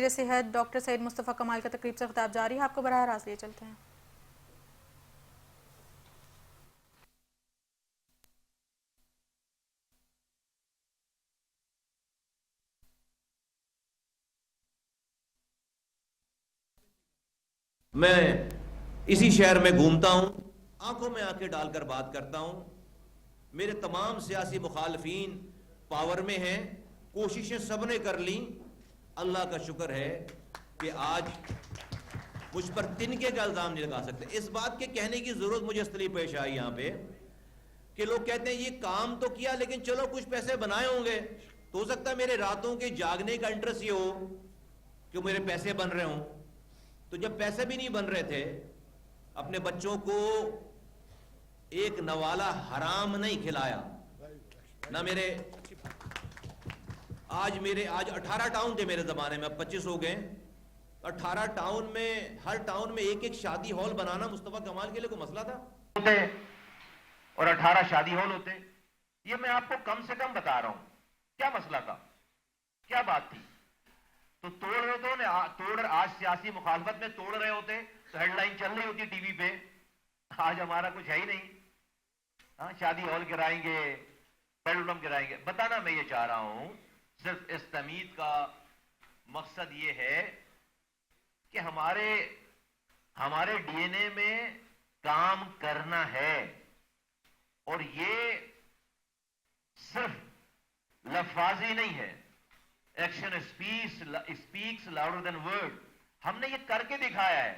वज़ीर सेहत डॉक्टर सैयद मुस्तफ़ा कमाल का तकरीब से खिताब जारी है, आपको बराह रास्त लिए चलते हैं। मैं इसी शहर में घूमता हूं, आंखों में आंखें डालकर बात करता हूं। मेरे तमाम सियासी मुखालफीन पावर में हैं, कोशिशें सबने कर ली। अल्लाह का शुक्र है कि आज मुझ पर तिनके का इल्जाम नहीं लगा सकते। इस बात के कहने की जरूरत मुझे इसलिए पेश आई यहां पे कि लोग कहते हैं ये काम तो किया लेकिन चलो कुछ पैसे बनाए होंगे, तो हो सकता है मेरे रातों के जागने का इंटरेस्ट ये हो कि मेरे पैसे बन रहे हों। तो जब पैसे भी नहीं बन रहे थे, अपने बच्चों को एक नवाला हराम नहीं खिलाया ना। आज 18 टाउन थे मेरे जमाने में, अब 25 हो गए। 18 टाउन में, हर टाउन में एक एक शादी हॉल बनाना मुस्तफा कमाल के लिए कोई मसला था? और 18 शादी हॉल होते। ये मैं आपको कम से कम बता रहा हूं, क्या मसला था, क्या बात थी। तो तोड़ रहे तो आज सियासी मुखालफत में तोड़ रहे होते तो हेडलाइन चल रही होती टीवी पे। आज हमारा कुछ है ही नहीं। हाँ, शादी हॉल गिराएंगे, बेडरूम गिराएंगे। बताना मैं ये चाह रहा हूं, सिर्फ इस तमीद का मकसद ये है कि हमारे डीएनए में काम करना है, और ये सिर्फ लफ्ज़ी नहीं है। Action speaks louder than word. हमने ये करके दिखाया है।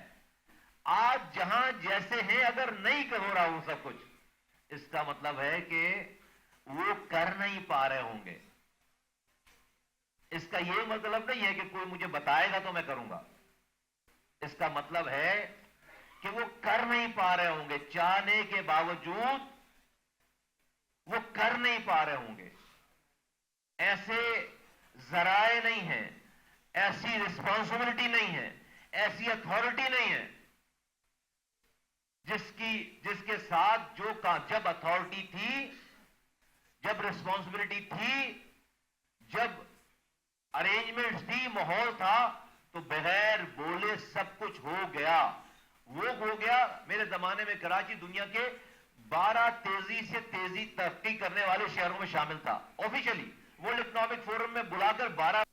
आज जहां जैसे हैं, अगर नहीं हो रहा वो सब कुछ, इसका मतलब है कि वो कर नहीं पा रहे होंगे। इसका ये मतलब नहीं है कि कोई मुझे बताएगा तो मैं करूंगा। इसका मतलब है कि वो कर नहीं पा रहे होंगे, चाहने के बावजूद वो कर नहीं पा रहे होंगे। ऐसे जराए नहीं है, ऐसी रिस्पॉन्सिबिलिटी नहीं है, ऐसी अथॉरिटी नहीं है जिसके साथ जब अथॉरिटी थी, जब रिस्पॉन्सिबिलिटी थी, जब अरेंजमेंट्स थी, माहौल था, तो बगैर बोले सब कुछ हो गया। वो हो गया। मेरे जमाने में कराची दुनिया के 12 तेजी से तेजी तरक्की करने वाले शहरों में शामिल था। ऑफिशियली वर्ल्ड इकोनॉमिक फोरम में बुलाकर 12।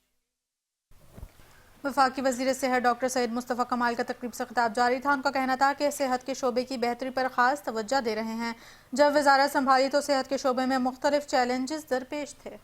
वफाकी वज़ीर सेहत डॉक्टर सैयद मुस्तफ़ा कमाल का तकरीब से खिताब जारी था। उनका कहना था कि सेहत के शोबे की बेहतरी पर ख़ास तवज्जो दे रहे हैं। जब वज़ारत संभाली तो सेहत के शोबे में मुख्तलिफ चैलेंजेस दरपेश थे।